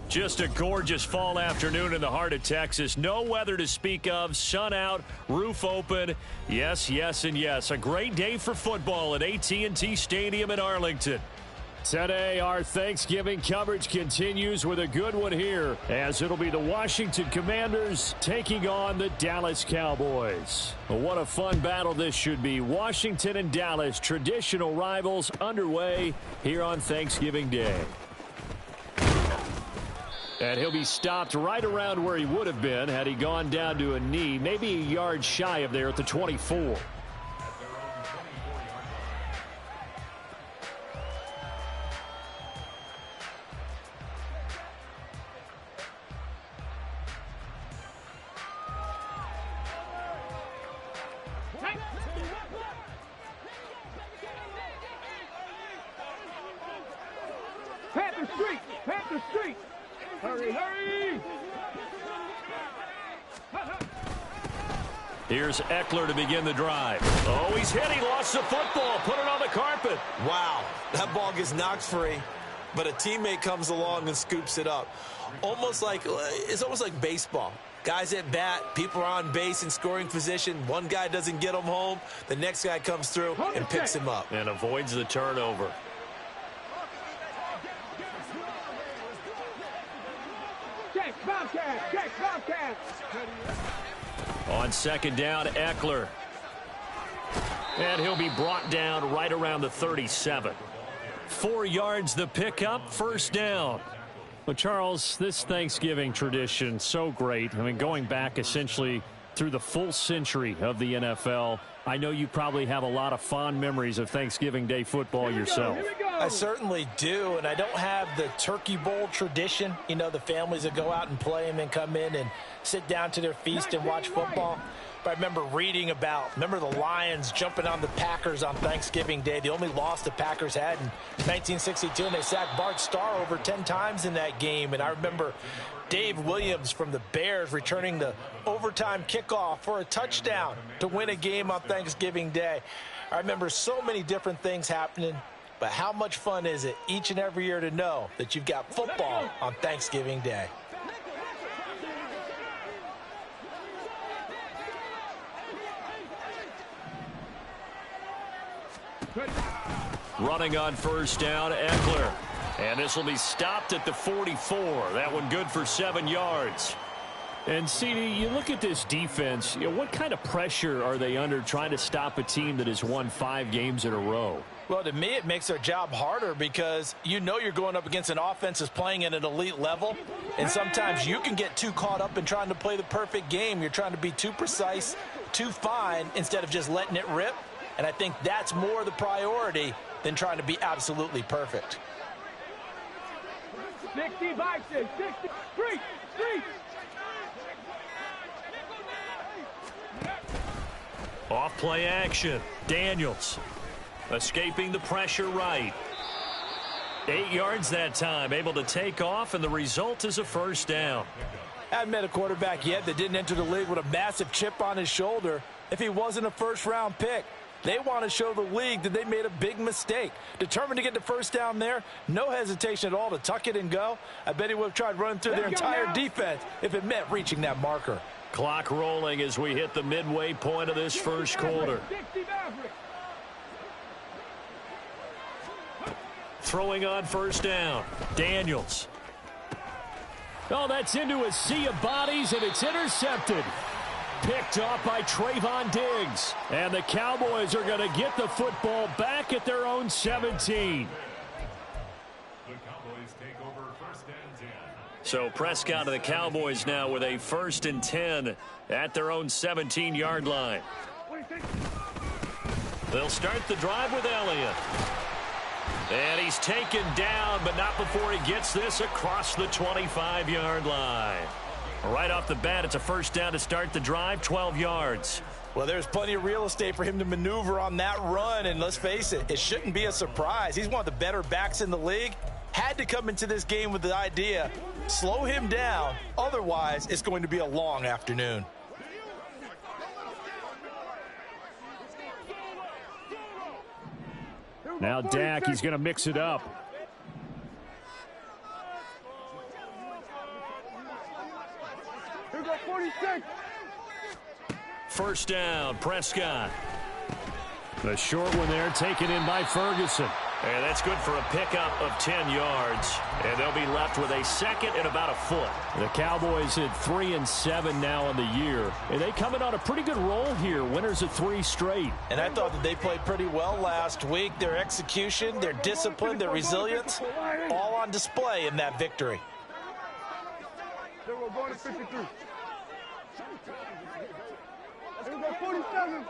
Just a gorgeous fall afternoon in the heart of Texas. No weather to speak of. Sun out, roof open. Yes, yes, and yes. A great day for football at AT&T Stadium in Arlington. Today, our Thanksgiving coverage continues with a good one here, as it'll be the Washington Commanders taking on the Dallas Cowboys. Well, what a fun battle this should be. Washington and Dallas, traditional rivals, underway here on Thanksgiving Day. And he'll be stopped right around where he would have been had he gone down to a knee, maybe a yard shy of there at the 24. Panther Street! Panther Street! Hurry, hurry! Here's Eckler to begin the drive. Oh, he's hit. He lost the football. Put it on the carpet. Wow, that ball gets knocked free, but a teammate comes along and scoops it up. It's almost like baseball. Guys at bat, people are on base in scoring position. One guy doesn't get him home. The next guy comes through and picks him up. And avoids the turnover. On second down, Eckler. And he'll be brought down right around the 37. 4 yards the pickup, first down. Well, Charles, this Thanksgiving tradition, so great. I mean, going back essentially through the full century of the NFL, I know you probably have a lot of fond memories of Thanksgiving Day football yourself. I certainly do, and I don't have the Turkey Bowl tradition. You know, the families that go out and play and then come in and sit down to their feast and watch football. But I remember reading remember the Lions jumping on the Packers on Thanksgiving Day. The only loss the Packers had in 1962, and they sacked Bart Starr over 10 times in that game. And I remember Dave Williams from the Bears returning the overtime kickoff for a touchdown to win a game on Thanksgiving Day. I remember so many different things happening, but how much fun is it each and every year to know that you've got football on Thanksgiving Day? Running on first down, Eckler. And this will be stopped at the 44. That one good for 7 yards. And, CD, you look at this defense, what kind of pressure are they under trying to stop a team that has won 5 games in a row? Well, to me, it makes their job harder because you know you're going up against an offense that's playing at an elite level, and sometimes you can get too caught up in trying to play the perfect game. You're trying to be too precise, too fine, instead of just letting it rip. And I think that's more the priority than trying to be absolutely perfect. 60 boxes, 60, street. Off play action. Daniels escaping the pressure right. 8 yards that time, able to take off, and the result is a first down. I haven't met a quarterback yet that didn't enter the league with a massive chip on his shoulder if he wasn't a first-round pick. They want to show the league that they made a big mistake. Determined to get the first down there, no hesitation at all to tuck it and go. I bet he would have tried running through their entire defense if it meant reaching that marker. Clock rolling as we hit the midway point of this first quarter. Throwing on first down, Daniels. Oh, that's into a sea of bodies, and it's intercepted. Picked off by Trayvon Diggs. And the Cowboys are going to get the football back at their own 17. The Cowboys take over first and 10. So Prescott and the Cowboys now with a 1st and 10 at their own 17-yard line. They'll start the drive with Elliott. And he's taken down, but not before he gets this across the 25-yard line. Right off the bat, it's a first down to start the drive, 12 yards. Well, there's plenty of real estate for him to maneuver on that run, and let's face it, it shouldn't be a surprise. He's one of the better backs in the league. Had to come into this game with the idea, slow him down, otherwise it's going to be a long afternoon. Now Dak, he's going to mix it up. first down. Prescott. The short one there taken in by Ferguson. And that's good for a pickup of 10 yards. And they'll be left with a second and about a foot. The Cowboys at 3-7 now on the year. And they come in on a pretty good roll here. Winners of 3 straight. And I thought that they played pretty well last week. Their execution, their discipline, their resilience, all on display in that victory. We're going to 53. Here we go, 47.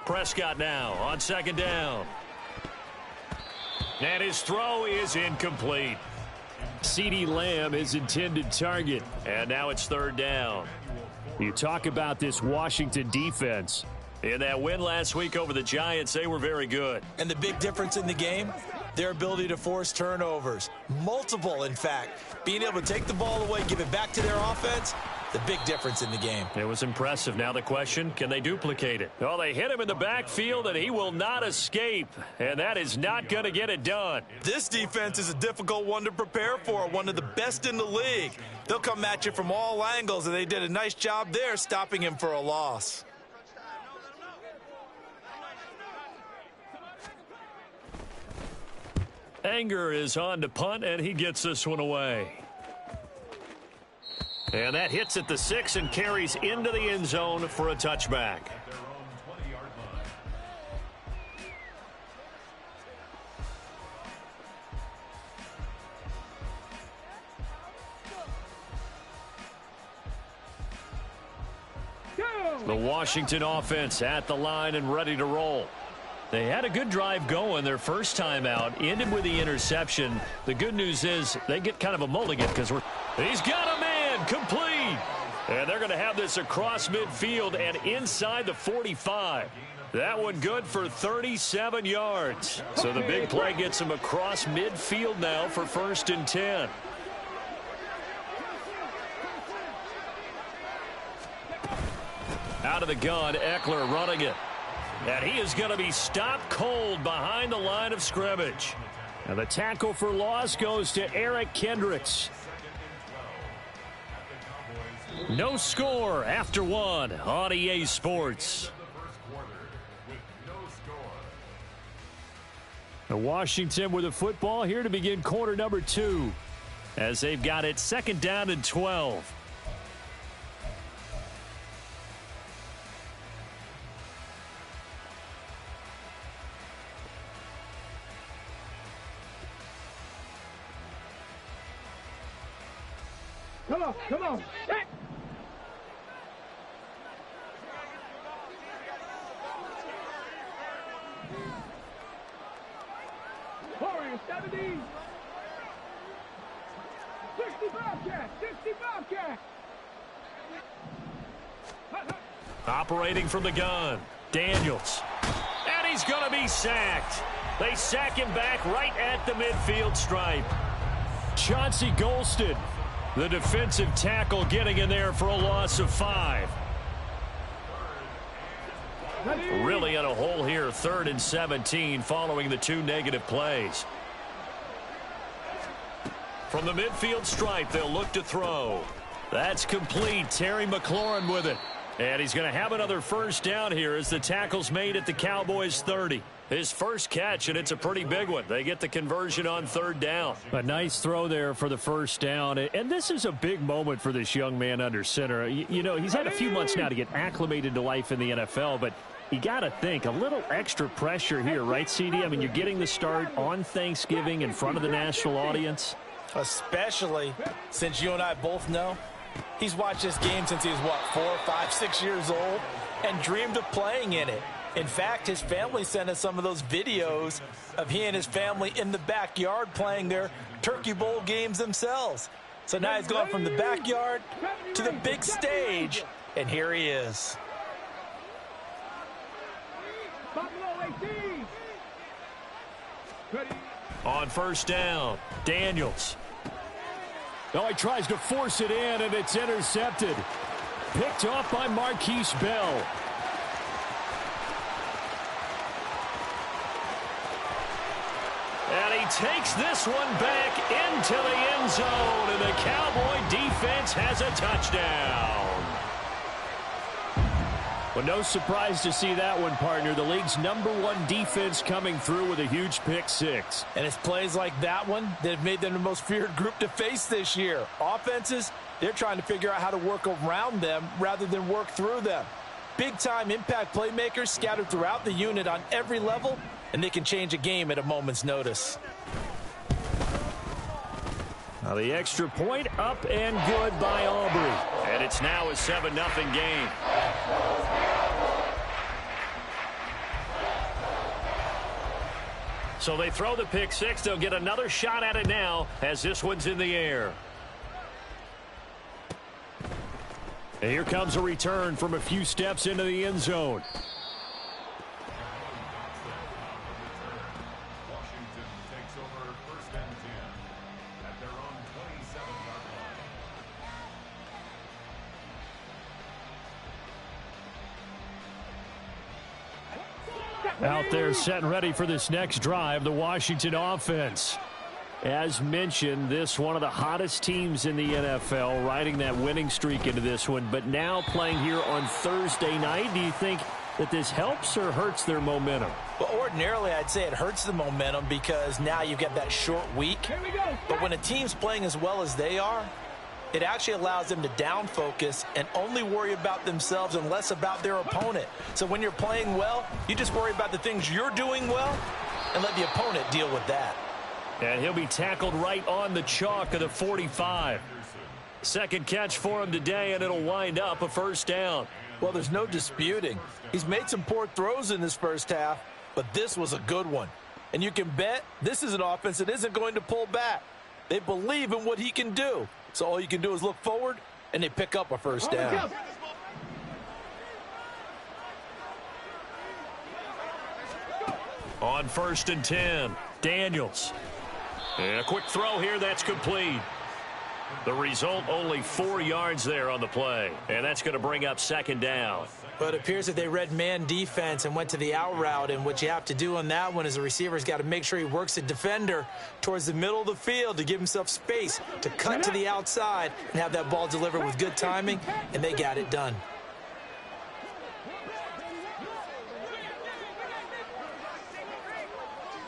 Prescott now on second down. And his throw is incomplete. CeeDee Lamb is intended target. And now it's third down. You talk about this Washington defense. In that win last week over the Giants, they were very good. And the big difference in the game, their ability to force turnovers. Multiple, in fact. Being able to take the ball away, give it back to their offense, the big difference in the game. It was impressive. Now the question, can they duplicate it? Well, they hit him in the backfield, and he will not escape. And that is not going to get it done. This defense is a difficult one to prepare for, one of the best in the league. They'll come at you from all angles, and they did a nice job there stopping him for a loss. Anger is on to punt, and he gets this one away. And that hits at the 6 and carries into the end zone for a touchback. The Washington offense at the line and ready to roll. They had a good drive going their first time out, ended with the interception. The good news is they get kind of a mulligan because he's got a man complete. And they're going to have this across midfield and inside the 45. That one good for 37 yards. So the big play gets him across midfield now for 1st and 10. Out of the gun, Eckler running it. And he is going to be stopped cold behind the line of scrimmage. And the tackle for loss goes to Eric Kendricks. No score after 1 on EA Sports. And Washington with the football here to begin quarter number 2. As they've got it 2nd down and 12. Come on, come on. Hey. Warriors 70. 65 cat, 65 cat. Operating from the gun, Daniels. And he's going to be sacked. They sack him back right at the midfield stripe. Chauncey Golston, the defensive tackle, getting in there for a loss of 5. Really in a hole here, 3rd and 17 following the 2 negative plays. From the midfield stripe, they'll look to throw. That's complete. Terry McLaurin with it. And he's going to have another first down here as the tackle's made at the Cowboys 30. His first catch, and it's a pretty big one. They get the conversion on 3rd down. A nice throw there for the first down. And this is a big moment for this young man under center. You know, he's had a few months now to get acclimated to life in the NFL, but you got to think a little extra pressure here, right, CD? I mean, you're getting the start on Thanksgiving in front of the national audience. Especially since you and I both know he's watched this game since he was, what, 4, 5, 6 years old and dreamed of playing in it. In fact, his family sent us some of those videos of he and his family in the backyard playing their Turkey Bowl games themselves. So now he's gone from the backyard to the big stage, and here he is. On first down, Daniels. Oh, he tries to force it in, and it's intercepted. Picked off by Marquise Bell. And he takes this one back into the end zone, and the Cowboy defense has a touchdown. Well, no surprise to see that one, partner. The league's #1 defense coming through with a huge pick six. And it's plays like that one that have made them the most feared group to face this year. Offenses, they're trying to figure out how to work around them rather than work through them. Big-time impact playmakers scattered throughout the unit on every level, and they can change a game at a moment's notice. Now the extra point up and good by Aubrey. And it's now a 7-0 game. So they throw the pick six. They'll get another shot at it now as this one's in the air. And here comes a return from a few steps into the end zone. Washington takes over 1st and 10 at their own 27-yard line. Out there set and ready for this next drive, the Washington offense. As mentioned, this one of the hottest teams in the NFL, riding that winning streak into this one, but now playing here on Thursday night. Do you think that this helps or hurts their momentum? Well, ordinarily, I'd say it hurts the momentum because now you've got that short week. Here we go. But when a team's playing as well as they are, it actually allows them to down focus and only worry about themselves and less about their opponent. So when you're playing well, you just worry about the things you're doing well and let the opponent deal with that. And he'll be tackled right on the chalk of the 45. Second catch for him today, and it'll wind up a first down. Well, there's no disputing. He's made some poor throws in this first half, but this was a good one. And you can bet this is an offense that isn't going to pull back. They believe in what he can do. So all you can do is look forward, and they pick up a first down. On 1st and 10, Daniels. And a quick throw here, that's complete. The result, only 4 yards there on the play. And that's going to bring up 2nd down. But it appears that they read man defense and went to the out route. And what you have to do on that one is the receiver's got to make sure he works the defender towards the middle of the field to give himself space to cut to the outside and have that ball delivered with good timing. And they got it done.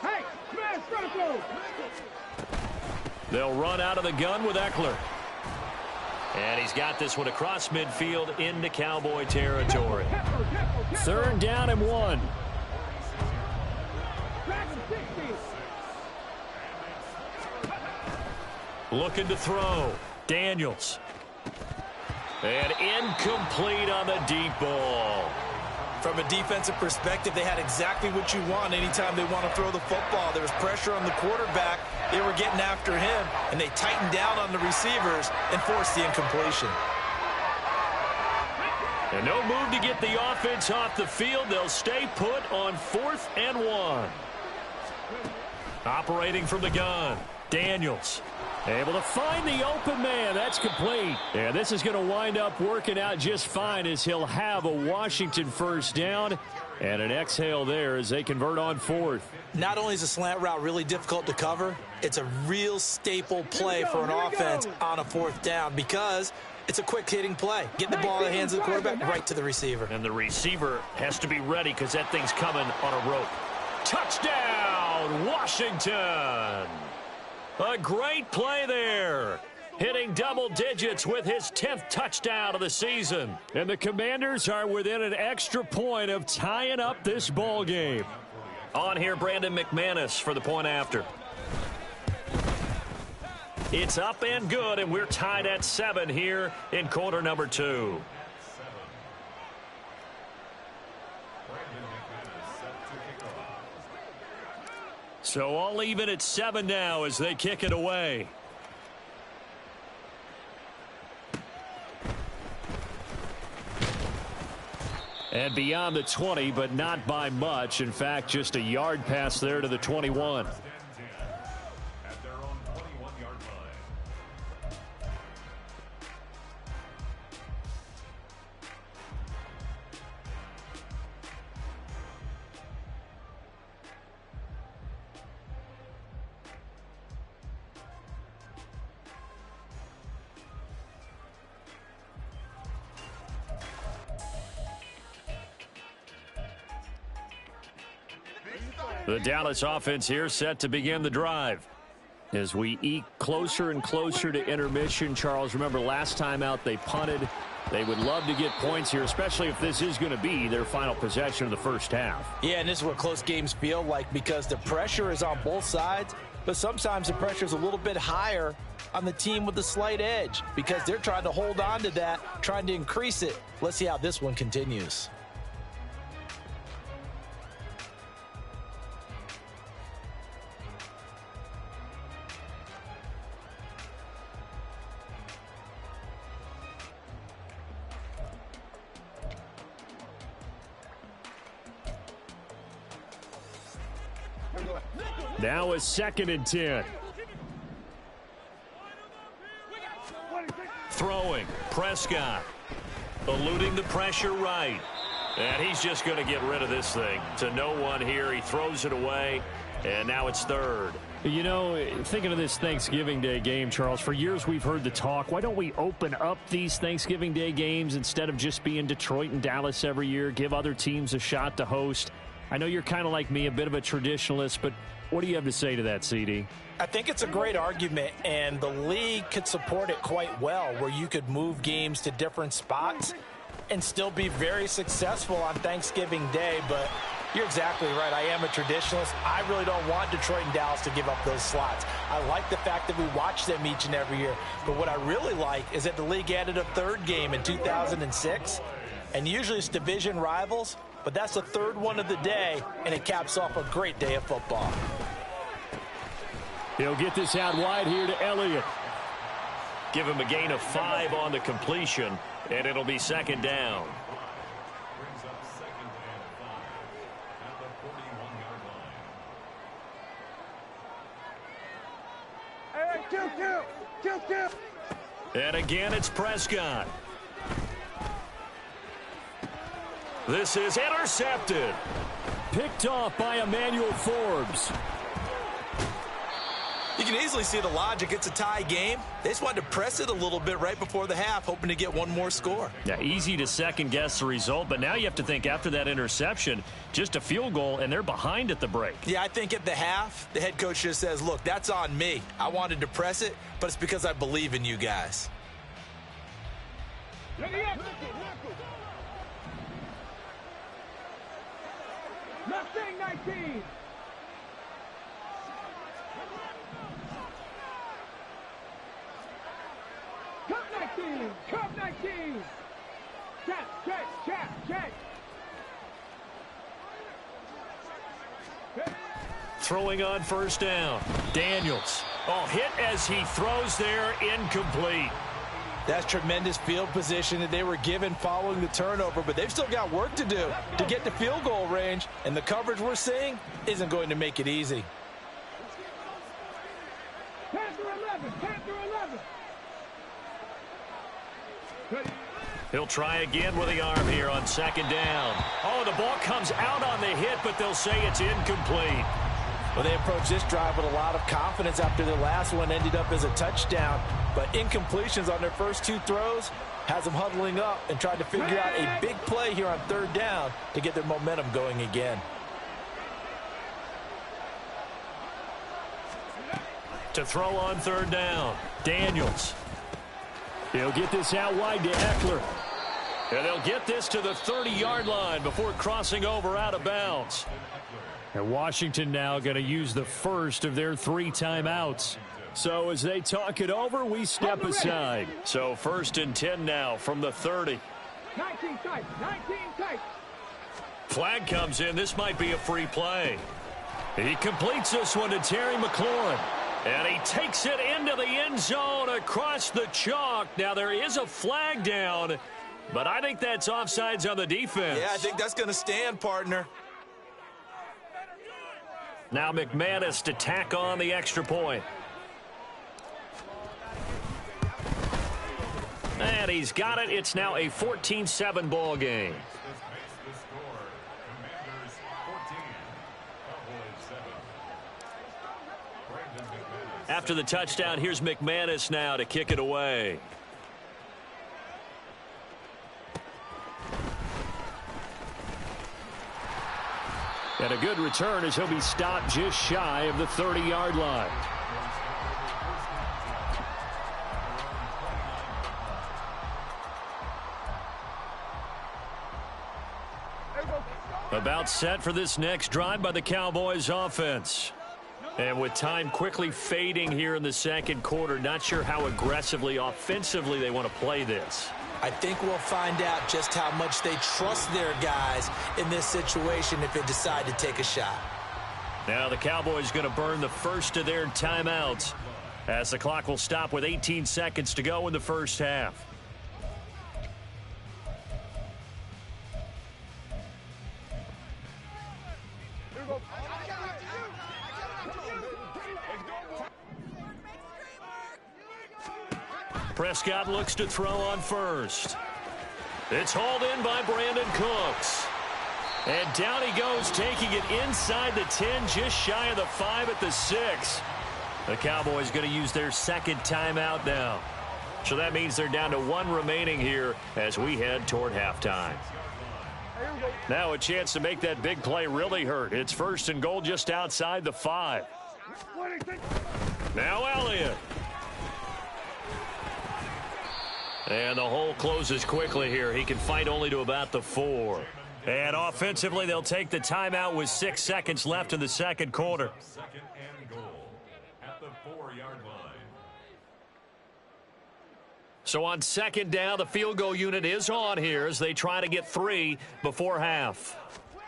Hey, smash front row. They'll run out of the gun with Eckler. And he's got this one across midfield into Cowboy territory. 3rd down and 1. Looking to throw. Daniels. And incomplete on the deep ball. From a defensive perspective, they had exactly what you want anytime they want to throw the football. There was pressure on the quarterback. They were getting after him, and they tightened down on the receivers and forced the incompletion. And no move to get the offense off the field. They'll stay put on 4th and 1. Operating from the gun, Daniels. Able to find the open man. That's complete. And this is going to wind up working out just fine as he'll have a Washington first down and an exhale there as they convert on 4th. Not only is a slant route really difficult to cover, it's a real staple play for an offense on a 4th down because it's a quick-hitting play. Get the ball in the hands of the quarterback right to the receiver. And the receiver has to be ready because that thing's coming on a rope. Touchdown, Washington! A great play there. Hitting double digits with his 10th touchdown of the season. And the Commanders are within an extra point of tying up this ball game. On here, Brandon McManus for the point after. It's up and good, and we're tied at 7 here in quarter number 2. So all even at 7 now as they kick it away. And beyond the 20, but not by much. In fact, just a yard pass there to the 21. At their own 21-yard line. The Dallas offense here set to begin the drive. As we eke closer and closer to intermission, Charles, remember last time out they punted. They would love to get points here, especially if this is going to be their final possession of the first half. Yeah, and this is what close games feel like because the pressure is on both sides, but sometimes the pressure is a little bit higher on the team with the slight edge because they're trying to hold on to that, trying to increase it. Let's see how this one continues. Now a 2nd and 10. Throwing, Prescott. Eluding the pressure right. And he's just going to get rid of this thing to no one here. He throws it away, and now it's 3rd. You know, thinking of this Thanksgiving Day game, Charles, for years we've heard the talk, why don't we open up these Thanksgiving Day games instead of just being Detroit and Dallas every year, give other teams a shot to host? I know you're kind of like me, a bit of a traditionalist, but what do you have to say to that, CD? I think it's a great argument, and the league could support it quite well, where you could move games to different spots and still be very successful on Thanksgiving Day. But you're exactly right. I am a traditionalist. I really don't want Detroit and Dallas to give up those slots. I like the fact that we watch them each and every year. But what I really like is that the league added a 3rd game in 2006, and usually it's division rivals. But that's the 3rd one of the day, and it caps off a great day of football. He'll get this out wide here to Elliott. Give him a gain of 5 on the completion, and it'll be 2nd down. Brings up 2nd and 5 at the 41-yard line. Hey, kill. And again, it's Prescott. This is intercepted. Picked off by Emmanuel Forbes. You can easily see the logic. It's a tie game. They just wanted to press it a little bit right before the half, hoping to get one more score. Yeah, easy to second-guess the result, but now you have to think after that interception, just a field goal, and they're behind at the break. Yeah, I think at the half, the head coach just says, look, that's on me. I wanted to press it, but it's because I believe in you guys. Mustang 19. Cup 19. Check. Throwing on 1st down. Daniels. Oh, hit as he throws there, incomplete. That's tremendous field position that they were given following the turnover, but they've still got work to do to get to field goal range, and the coverage we're seeing isn't going to make it easy. Panther 11. He'll try again with the arm here on 2nd down. Oh, the ball comes out on the hit, but they'll say it's incomplete. Well, they approached this drive with a lot of confidence after the last one ended up as a touchdown. But incompletions on their first 2 throws has them huddling up and trying to figure out a big play here on 3rd down to get their momentum going again. To throw on 3rd down, Daniels. He'll get this out wide to Eckler. And they'll get this to the 30-yard line before crossing over out of bounds. And Washington now going to use the first of their 3 timeouts. So as they talk it over, we step aside. So 1st and 10 now from the 30. 19 tight. Flag comes in. This might be a free play. He completes this one to Terry McLaurin. And he takes it into the end zone across the chalk. Now there is a flag down, but I think that's offsides on the defense. Yeah, I think that's going to stand, partner. Now McManus to tack on the extra point. And he's got it. It's now a 14-7 ball game. This makes the score Commanders 14, Cowboys 7. Brandon McManus. After the touchdown, here's McManus now to kick it away. And a good return as he'll be stopped just shy of the 30-yard line. About set for this next drive by the Cowboys offense. And with time quickly fading here in the second quarter, not sure how aggressively, offensively they want to play this. I think we'll find out just how much they trust their guys in this situation if they decide to take a shot. Now the Cowboys going to burn the first of their timeouts as the clock will stop with 18 seconds to go in the first half. Prescott looks to throw on first. It's hauled in by Brandon Cooks. And down he goes, taking it inside the 10, just shy of the 5 at the 6. The Cowboys going to use their second timeout now. So that means they're down to 1 remaining here as we head toward halftime. Now a chance to make that big play really hurt. It's first and goal just outside the 5. Now Elliott. And the hole closes quickly here. He can fight only to about the 4. And offensively, they'll take the timeout with 6 seconds left in the second quarter. Second and goal at the 4-yard line. So on second down, the field goal unit is on here as they try to get 3 before half.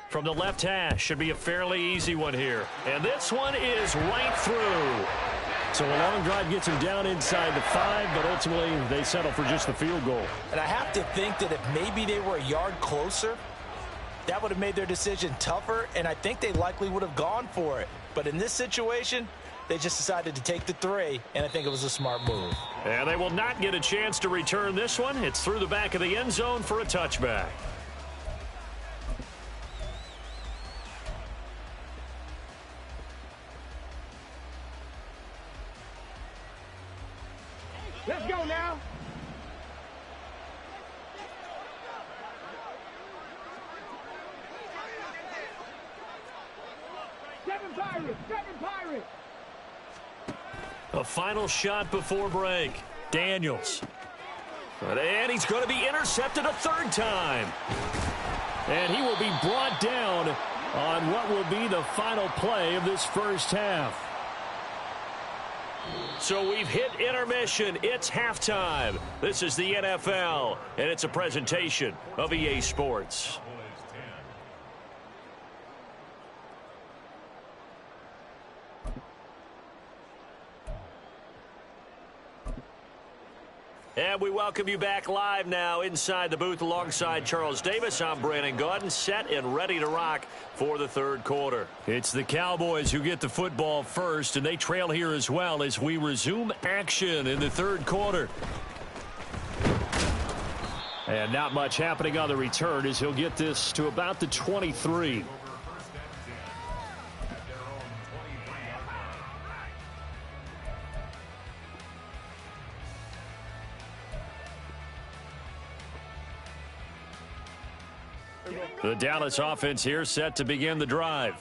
From the left hash, should be a fairly easy one here. And this one is right through. So a long drive gets them down inside the 5, but ultimately they settle for just the field goal. And I have to think that if maybe they were a yard closer, that would have made their decision tougher, and I think they likely would have gone for it. But in this situation, they just decided to take the 3, and I think it was a smart move. And they will not get a chance to return this one. It's through the back of the end zone for a touchback. Let's go now. Seven Pirates. A final shot before break. Daniels. And he's going to be intercepted a 3rd time. And he will be brought down on what will be the final play of this first half. So we've hit intermission. It's halftime. This is the NFL, and it's a presentation of EA Sports. And we welcome you back live now inside the booth alongside Charles Davis. I'm Brandon Gaudin, set and ready to rock for the third quarter. It's the Cowboys who get the football first, and they trail here as well as we resume action in the third quarter. And not much happening on the return as he'll get this to about the 23. The Dallas offense here set to begin the drive.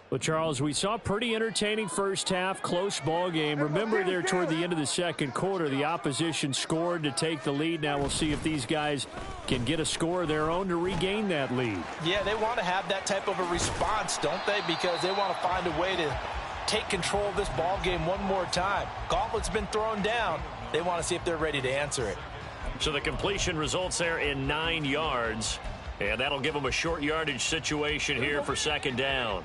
Well, Charles, we saw a pretty entertaining first half, close ball game. Remember there toward the end of the second quarter, the opposition scored to take the lead. Now we'll see if these guys can get a score of their own to regain that lead. Yeah, they want to have that type of a response, don't they? Because they want to find a way to take control of this ball game one more time. Gauntlet's been thrown down. They want to see if they're ready to answer it. So the completion results there in 9 yards. And that'll give them a short yardage situation here for second down.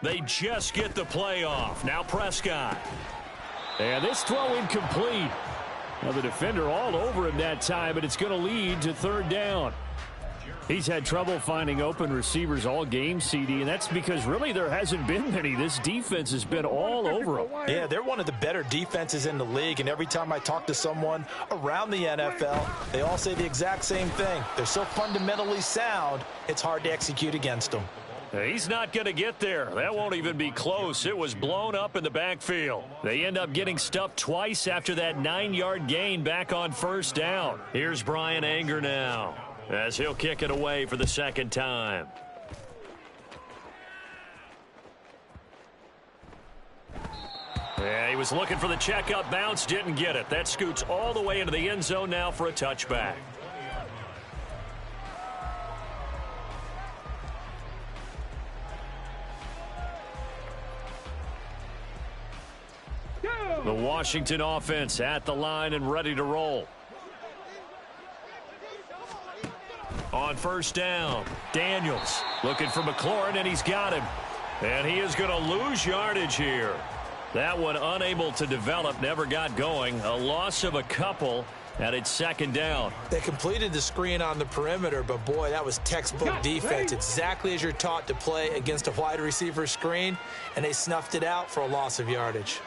They just get the play off. Now Prescott. And this throw incomplete. Now the defender all over him that time, but it's going to lead to third down. He's had trouble finding open receivers all game, CD, and that's because really there hasn't been many. This defense has been all over him. Yeah, they're one of the better defenses in the league, and every time I talk to someone around the NFL, they all say the exact same thing. They're so fundamentally sound, it's hard to execute against them. He's not going to get there. That won't even be close. It was blown up in the backfield. They end up getting stuffed twice after that 9-yard gain back on first down. Here's Brian Anger now, as he'll kick it away for the second time. Yeah, he was looking for the checkup bounce, didn't get it. That scoots all the way into the end zone now for a touchback. The Washington offense at the line and ready to roll. On first down, Daniels looking for McLaurin, and he's got him. And he is going to lose yardage here. That one unable to develop, never got going. A loss of a couple, and it's second down. They completed the screen on the perimeter, but boy, that was textbook defense. Exactly as you're taught to play against a wide receiver screen, and they snuffed it out for a loss of yardage.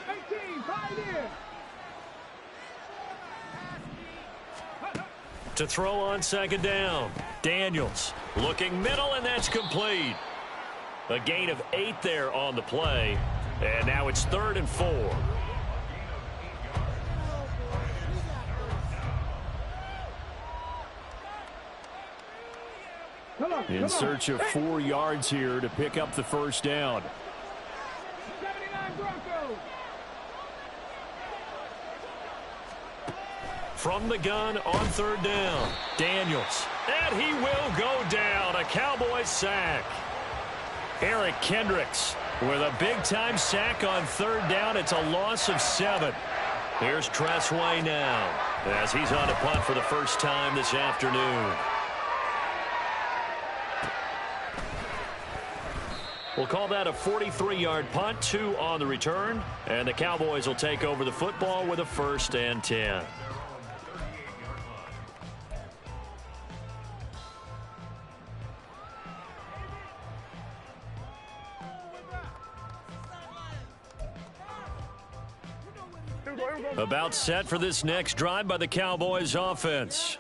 18, right in. To throw on second down, Daniels looking middle, and that's complete. A gain of 8 there on the play, and now it's 3rd and 4. In search of 4 yards here to pick up the first down. 79 Broncos. From the gun on third down, Daniels. And he will go down. A Cowboys sack. Eric Kendricks with a big-time sack on third down. It's a loss of 7. Here's Tressway now as he's on a punt for the first time this afternoon. We'll call that a 43-yard punt, 2 on the return, and the Cowboys will take over the football with a 1st and 10. About set for this next drive by the Cowboys offense.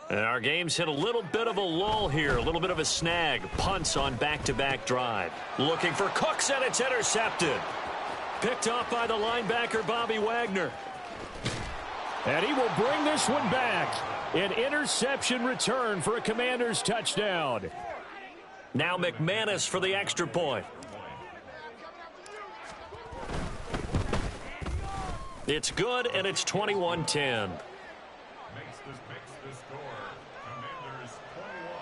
And our game's hit a little bit of a lull here, a little bit of a snag. Punts on back-to-back drive. Looking for Cooks, and it's intercepted. Picked off by the linebacker, Bobby Wagner. And he will bring this one back. An interception return for a Commanders touchdown. Now McManus for the extra point. It's good, and it's 21-10. Makes the score. Commanders 21,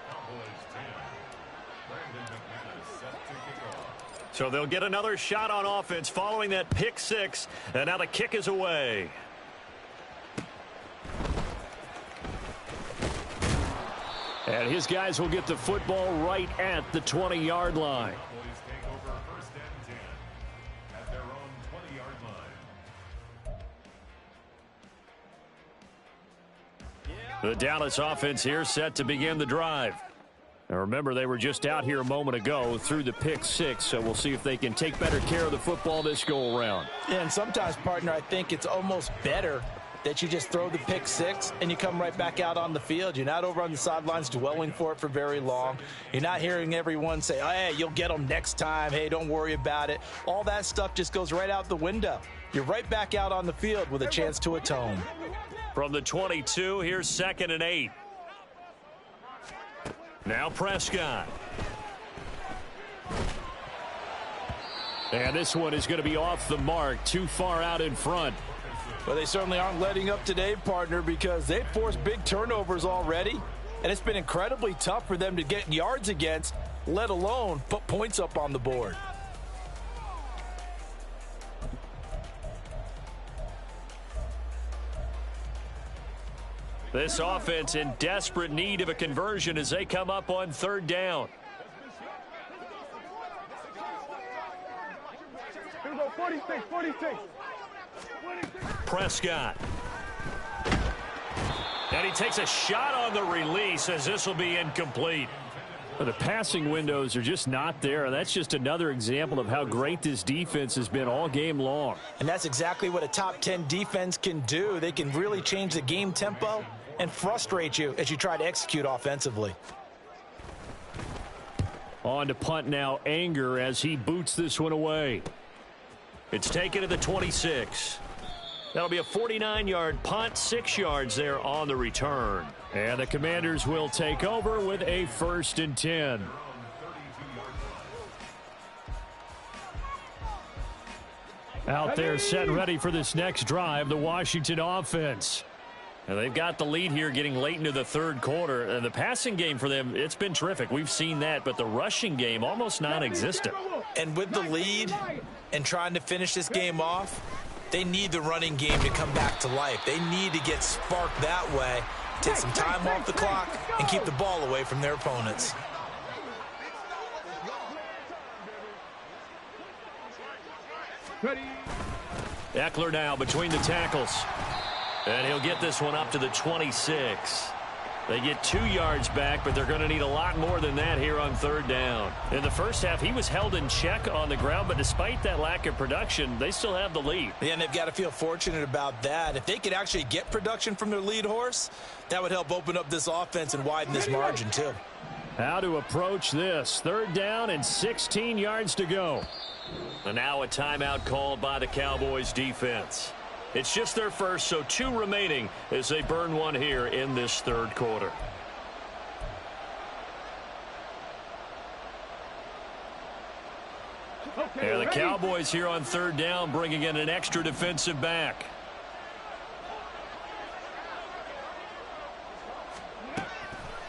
Cowboys 10. Brandon McManus set to kick off. So they'll get another shot on offense following that pick 6, and now the kick is away. And his guys will get the football right at the 20-yard line. Cowboys take over 1st and 10 at their own 20-yard line. The Dallas offense here set to begin the drive. Now remember, they were just out here a moment ago through the pick 6, so we'll see if they can take better care of the football this go-around. Yeah, and sometimes, partner, I think it's almost better that you just throw the pick 6 and you come right back out on the field. You're not over on the sidelines dwelling for it for very long. You're not hearing everyone say, oh, hey, you'll get them next time. Hey, don't worry about it. All that stuff just goes right out the window. You're right back out on the field with a chance to atone. From the 22, here's 2nd and 8. Now Prescott. And this one is going to be off the mark, too far out in front. Well, they certainly aren't letting up today, partner, because they've forced big turnovers already, and it's been incredibly tough for them to get yards against, let alone put points up on the board. This offense in desperate need of a conversion as they come up on 3rd down. Here we go, 46, 46. Prescott. And And he takes a shot on the release as this will be incomplete. The passing windows are just not there. That's just another example of how great this defense has been all game long. And that's exactly what a top 10 defense can do. They can really change the game tempo and frustrate you as you try to execute offensively. On to punt now, Anger, as he boots this one away. It's taken to the 26. That'll be a 49-yard punt, 6 yards there on the return. And the Commanders will take over with a 1st and 10. Out there set and ready for this next drive, the Washington offense. And they've got the lead here getting late into the third quarter. And the passing game for them, it's been terrific. We've seen that, but the rushing game almost non-existent. And with the lead and trying to finish this game off, they need the running game to come back to life. They need to get sparked that way, take some time off the clock, and keep the ball away from their opponents. Eckler now between the tackles. And he'll get this one up to the 26. They get 2 yards back, but they're going to need a lot more than that here on third down. In the first half, he was held in check on the ground, but despite that lack of production, they still have the lead. Yeah, and they've got to feel fortunate about that. If they could actually get production from their lead horse, that would help open up this offense and widen this margin too. How to approach this. Third down and 16 yards to go. And now a timeout called by the Cowboys defense. It's just their first, so 2 remaining as they burn one here in this third quarter. And the Cowboys here on third down bringing in an extra defensive back.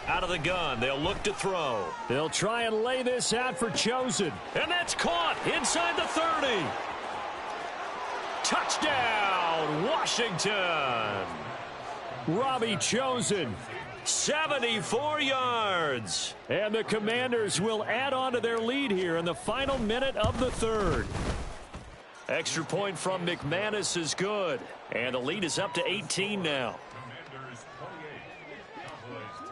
Out of the gun, they'll look to throw. They'll try and lay this out for Chosen. And that's caught inside the 30. Touchdown, Washington. Robbie Chosen. 74 yards. And the Commanders will add on to their lead here in the final minute of the third. Extra point from McManus is good. And the lead is up to 18 now. Commanders 28, Cowboys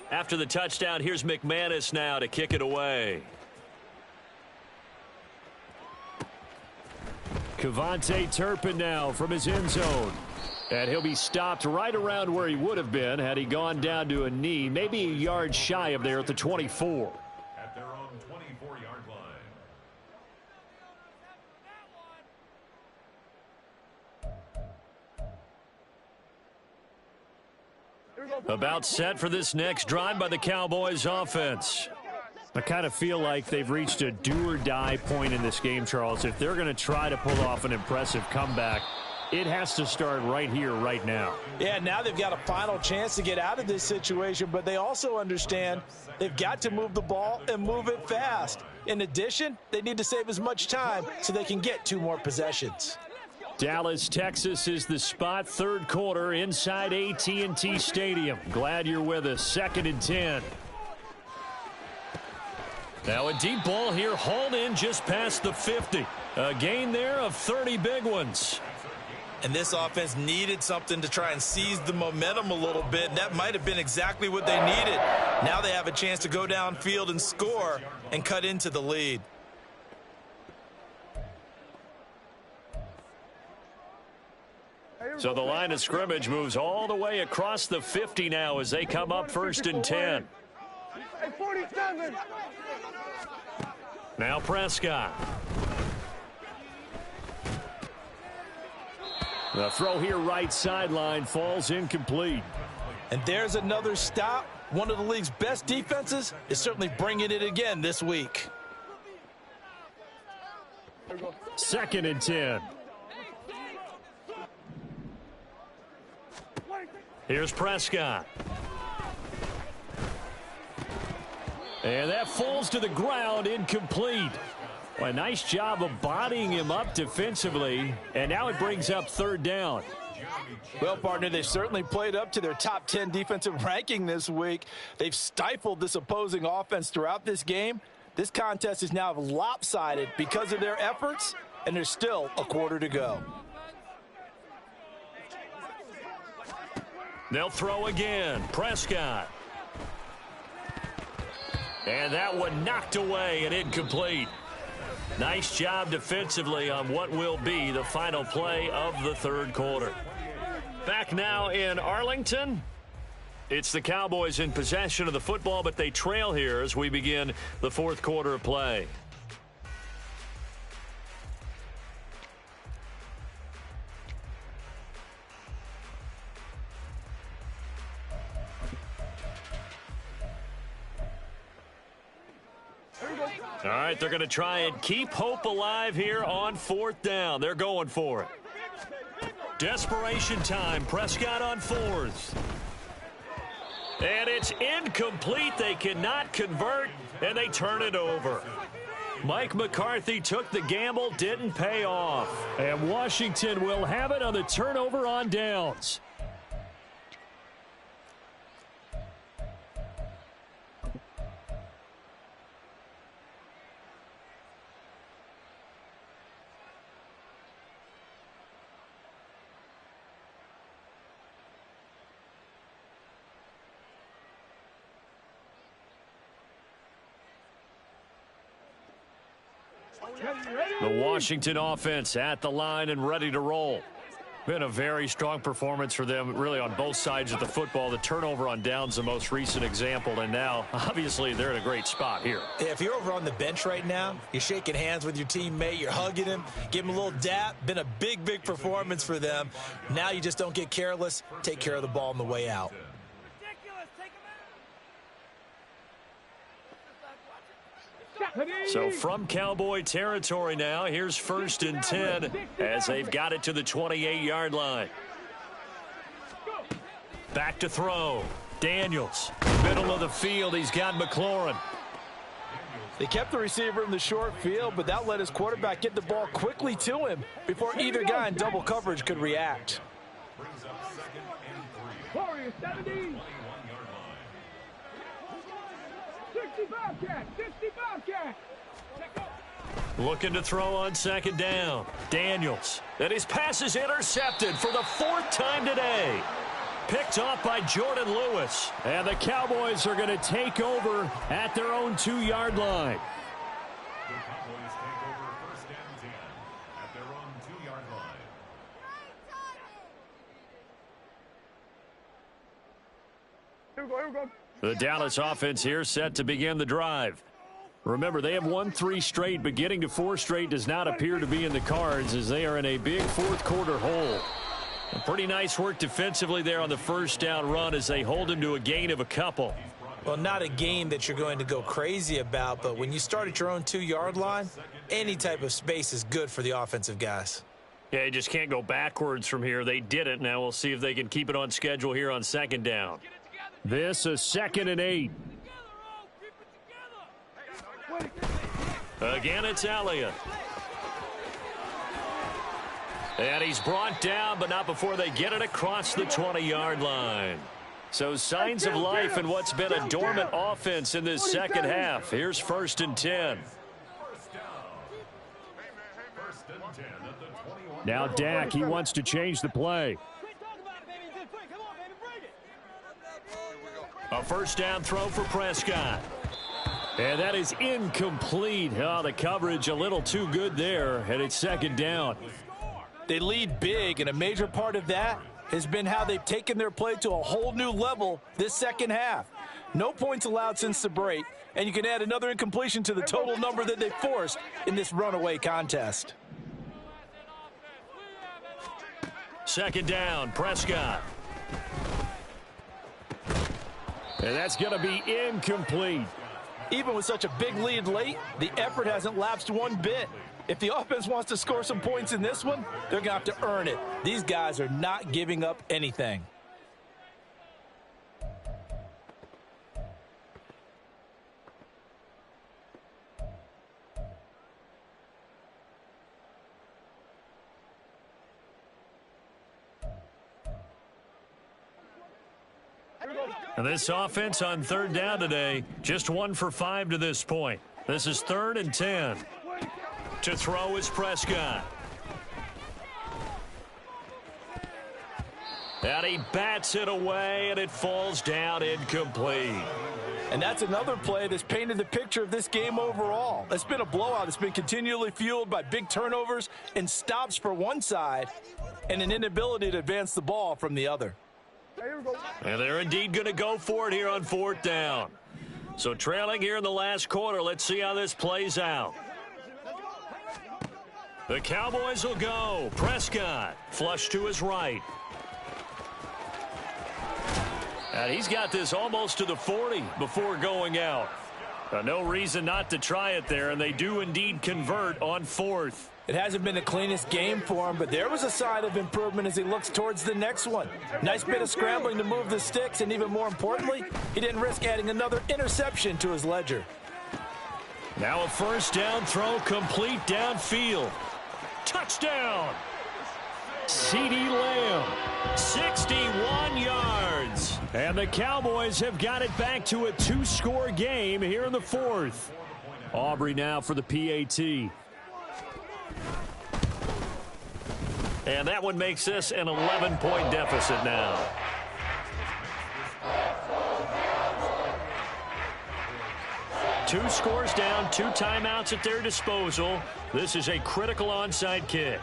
10. After the touchdown, here's McManus now to kick it away. Kevontae Turpin now from his end zone. And he'll be stopped right around where he would have been had he gone down to a knee, maybe a yard shy of there at the 24. At their own 24-yard line. About set for this next drive by the Cowboys offense. I kind of feel like they've reached a do-or-die point in this game, Charles. If they're going to try to pull off an impressive comeback, it has to start right here, right now. Yeah, now they've got a final chance to get out of this situation, but they also understand they've got to move the ball and move it fast. In addition, they need to save as much time so they can get 2 more possessions. Dallas, Texas is the spot, third quarter inside AT&T Stadium. Glad you're with us. 2nd and 10. Now a deep ball here, hauled in just past the 50. A gain there of 30 big ones. And this offense needed something to try and seize the momentum a little bit. And that might have been exactly what they needed. Now they have a chance to go downfield and score and cut into the lead. So the line of scrimmage moves all the way across the 50 now as they come up 1st and 10. 47. Now Prescott. The throw here right sideline falls incomplete. And there's another stop. One of the league's best defenses is certainly bringing it again this week. 2nd and 10. Here's Prescott. And that falls to the ground, incomplete. Well, a nice job of bodying him up defensively, and now it brings up 3rd down. Well, partner, they certainly played up to their top 10 defensive ranking this week. They've stifled this opposing offense throughout this game. This contest is now lopsided because of their efforts, and there's still a quarter to go. They'll throw again. Prescott. And that one knocked away and incomplete. Nice job defensively on what will be the final play of the third quarter. Back now in Arlington. It's the Cowboys in possession of the football, but they trail here as we begin the fourth quarter of play. All right, they're going to try and keep hope alive here on fourth down. They're going for it. Desperation time. Prescott on fourth. And it's incomplete. They cannot convert, and they turn it over. Mike McCarthy took the gamble, didn't pay off. And Washington will have it on the turnover on downs. The Washington offense at the line and ready to roll. Been a very strong performance for them, really, on both sides of the football. The turnover on downs, the most recent example, and now, obviously, they're in a great spot here. Yeah, if you're over on the bench right now, you're shaking hands with your teammate, you're hugging him, give him a little dap. Been a big, big performance for them. Now you just don't get careless. Take care of the ball on the way out. So from Cowboy territory now, here's 1st and 10 as they've got it to the 28-yard line. Back to throw. Daniels, middle of the field. He's got McLaurin. They kept the receiver in the short field, but that let his quarterback get the ball quickly to him before either guy in double coverage could react. Brings up 2nd and 3. Warriors, 17. 65 cat, 65 cat. Looking to throw on 2nd down. Daniels. And his pass is intercepted for the 4th time today. Picked off by Jordan Lewis. And the Cowboys are going to take over at their own 2-yard line. The Cowboys take over 1st and 10 at their own 2-yard line. Here we go, here we go. The Dallas offense here set to begin the drive. Remember, they have won 3 straight, but getting to 4 straight does not appear to be in the cards as they are in a big fourth quarter hole. A pretty nice work defensively there on the 1st down run as they hold him to a gain of a couple. Well, not a gain that you're going to go crazy about, but when you start at your own 2-yard line, any type of space is good for the offensive guys. Yeah, you just can't go backwards from here. They did it. Now we'll see if they can keep it on schedule here on 2nd down. This is 2nd and 8. Again, it's Elliott. And he's brought down, but not before they get it across the 20-yard line. So signs of life in what's been a dormant offense in this second half. Here's 1st and 10. Now Dak, he wants to change the play. A 1st down throw for Prescott. And that is incomplete. Oh, the coverage a little too good there, and it's 2nd down. They lead big, and a major part of that has been how they've taken their play to a whole new level this second half. No points allowed since the break, and you can add another incompletion to the total number that they forced in this runaway contest. 2nd down, Prescott. And that's going to be incomplete. Even with such a big lead late, the effort hasn't lapsed one bit. If the offense wants to score some points in this one, they're going to have to earn it. These guys are not giving up anything. And this offense on 3rd down today, just 1 for 5 to this point. This is 3rd and 10. To throw is Prescott. And he bats it away, and it falls down incomplete. And that's another play that's painted the picture of this game overall. It's been a blowout. It's been continually fueled by big turnovers and stops for one side and an inability to advance the ball from the other. And they're indeed going to go for it here on 4th down. So trailing here in the last quarter, let's see how this plays out. The Cowboys will go. Prescott, flush to his right. And he's got this almost to the 40 before going out. No reason not to try it there, and they do indeed convert on 4th. It hasn't been the cleanest game for him, but there was a sign of improvement as he looks towards the next one. Nice bit of scrambling to move the sticks, and even more importantly, he didn't risk adding another interception to his ledger. Now a 1st down throw complete downfield. Touchdown! CeeDee Lamb, 61 yards. And the Cowboys have got it back to a 2-score game here in the 4th. Aubrey now for the PAT. And that one makes this an 11-point deficit now. Two scores down, 2 timeouts at their disposal. This is a critical onside kick.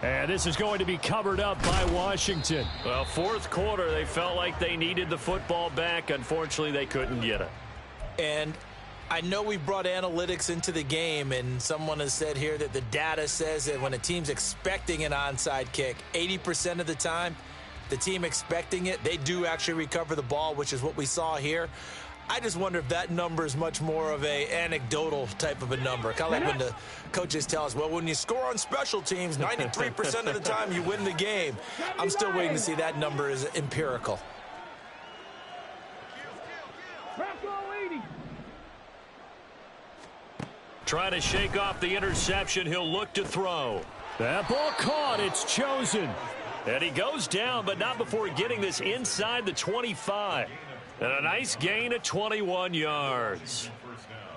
And this is going to be covered up by Washington. Well, 4th quarter, they felt like they needed the football back. Unfortunately, they couldn't get it. And I know we brought analytics into the game, and someone has said here that the data says that when a team's expecting an onside kick, 80% of the time, the team expecting it, they do actually recover the ball, which is what we saw here. I just wonder if that number is much more of a anecdotal type of a number. Kind of like when the coaches tell us, well, when you score on special teams, 93% of the time you win the game. I'm still waiting to see that number is empirical. Trying to shake off the interception. He'll look to throw. That ball caught. It's chosen. And he goes down, but not before getting this inside the 25. And a nice gain of 21 yards.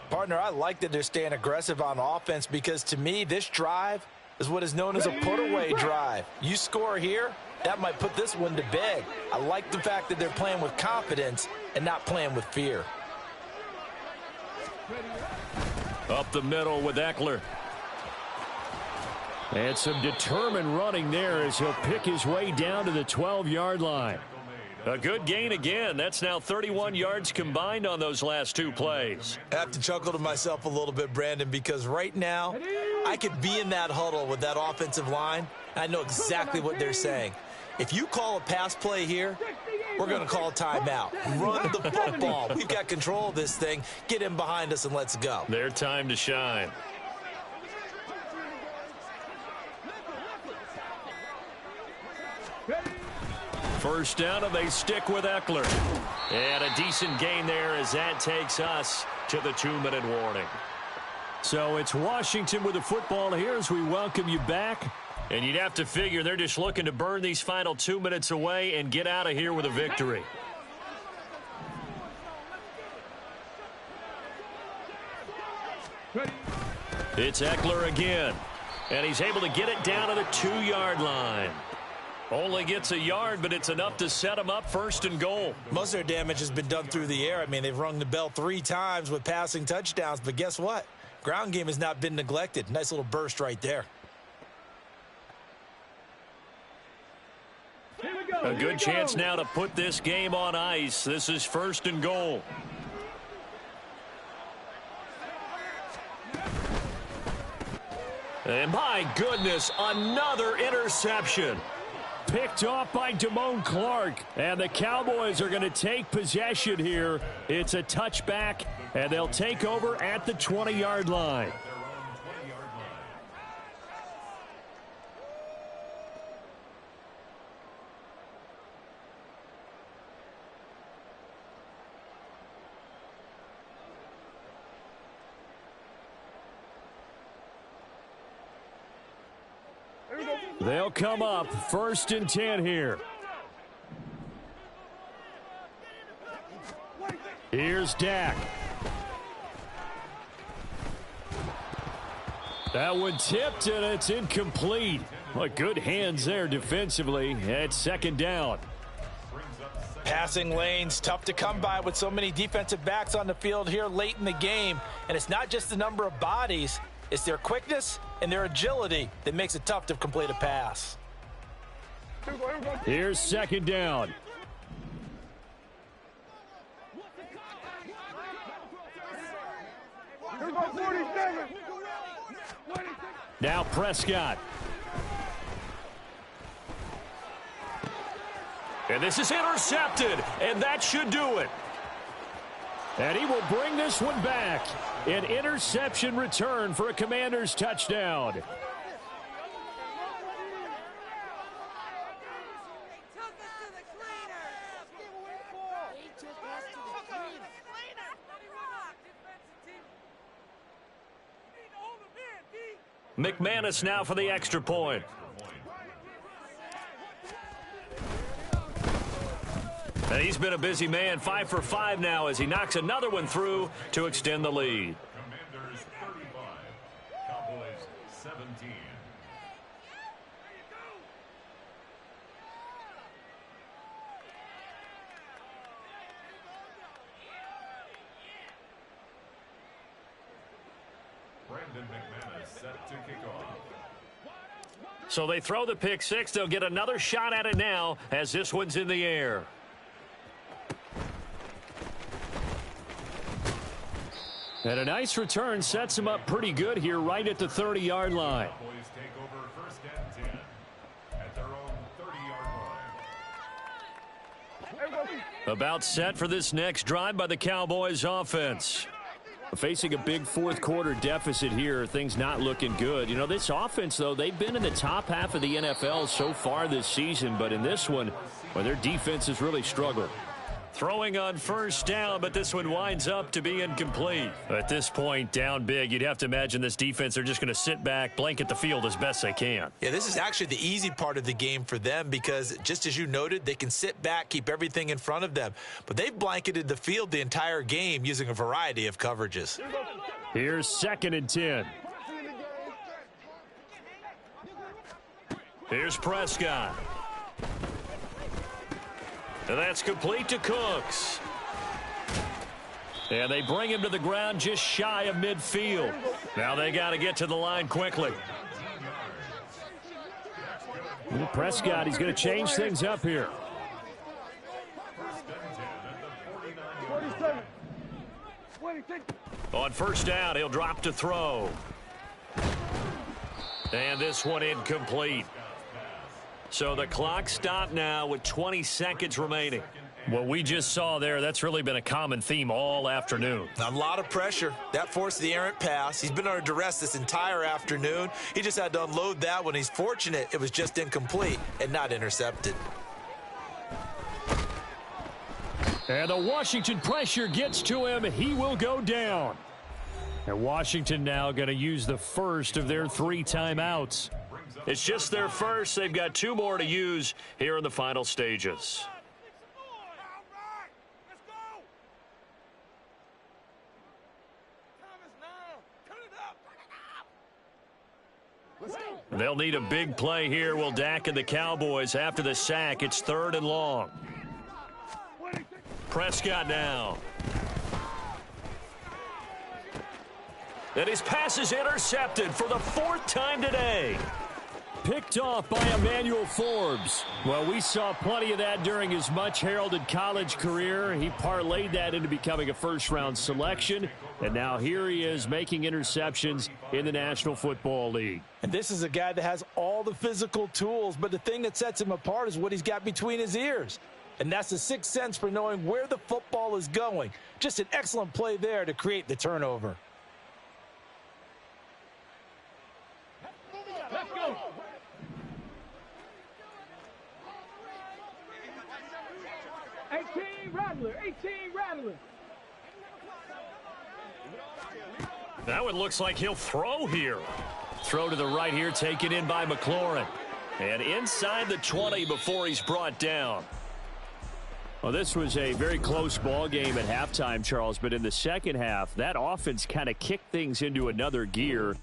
Partner, I like that they're staying aggressive on offense because, to me, this drive is what is known as a put-away drive. You score here, that might put this one to bed. I like the fact that they're playing with confidence and not playing with fear. Up the middle with Eckler. And some determined running there as he'll pick his way down to the 12-yard line. A good gain again. That's now 31 yards combined on those last 2 plays. I have to chuckle to myself a little bit, Brandon, because right now I could be in that huddle with that offensive line. I know exactly what they're saying. If you call a pass play here, we're going to call timeout. Run the football. We've got control of this thing. Get in behind us and let's go. Their time to shine. First down, and they stick with Eckler. And a decent gain there as that takes us to the 2-minute warning. So it's Washington with the football here as we welcome you back. And you'd have to figure they're just looking to burn these final 2 minutes away and get out of here with a victory. It's Eckler again. And he's able to get it down to the 2-yard line. Only gets a yard, but it's enough to set him up 1st and goal. Most of their damage has been done through the air. I mean, they've rung the bell 3 times with passing touchdowns, but guess what? Ground game has not been neglected. Nice little burst right there. A good chance now to put this game on ice. This is 1st and goal. And my goodness, another interception. Picked off by Damone Clark. And the Cowboys are going to take possession here. It's a touchback, and they'll take over at the 20-yard line. They'll come up 1st and 10 here. Here's Dak. That one tipped, and it's incomplete. What good hands there defensively at second down. Passing lanes, tough to come by with so many defensive backs on the field here late in the game. And it's not just the number of bodies, it's their quickness and their agility that makes it tough to complete a pass. Here's second down. Now Prescott. And this is intercepted, and that should do it. And he will bring this one back. An interception return for a Commanders touchdown. McManus now for the extra point. And he's been a busy man, 5 for 5 now as he knocks another one through to extend the lead. Commanders 35, Cowboys 17. Brandon McManus set to kick off. So they throw the pick six. They'll get another shot at it now as this one's in the air. And a nice return sets him up pretty good here right at the 30-yard line. Cowboys take over first and 10 at their own 30-yard line. About set for this next drive by the Cowboys offense. Facing a big fourth quarter deficit here, things not looking good. You know, this offense, though, they've been in the top half of the NFL so far this season, but in this one, well, their defense has really struggled. Throwing on first down, but this one winds up to be incomplete. At this point, down big, you'd have to imagine this defense, they're just going to sit back, blanket the field as best they can. Yeah, this is actually the easy part of the game for them because, just as you noted, they can sit back, keep everything in front of them. But they've blanketed the field the entire game using a variety of coverages. Here's second and 10. Here's Prescott. And that's complete to Cooks. And they bring him to the ground just shy of midfield. Now they got to get to the line quickly. And Prescott, he's going to change things up here. On first down, he'll drop to throw. And this one incomplete. So the clock stopped now with 20 seconds remaining. What we just saw there, that's really been a common theme all afternoon. A lot of pressure. That forced the errant pass. He's been under duress this entire afternoon. He just had to unload that one. He's fortunate it was just incomplete and not intercepted. And the Washington pressure gets to him. He will go down. And Washington now going to use the first of their 3 timeouts. It's just their first. They've got 2 more to use here in the final stages. They'll need a big play here. Will Dak and the Cowboys after the sack. It's 3rd and long. Prescott now. And his pass is intercepted for the 4th time today. Picked off by Emmanuel Forbes. Well, we saw plenty of that during his much-heralded college career. He parlayed that into becoming a first-round selection. And now here he is making interceptions in the National Football League. And this is a guy that has all the physical tools, but the thing that sets him apart is what he's got between his ears. And that's the 6th sense for knowing where the football is going. Just an excellent play there to create the turnover. Let's go. Rattler. That one looks like he'll throw here. Throw to the right here, taken in by McLaurin. And inside the 20 before he's brought down. Well, this was a very close ball game at halftime, Charles, but in the second half, that offense kind of kicked things into another gear.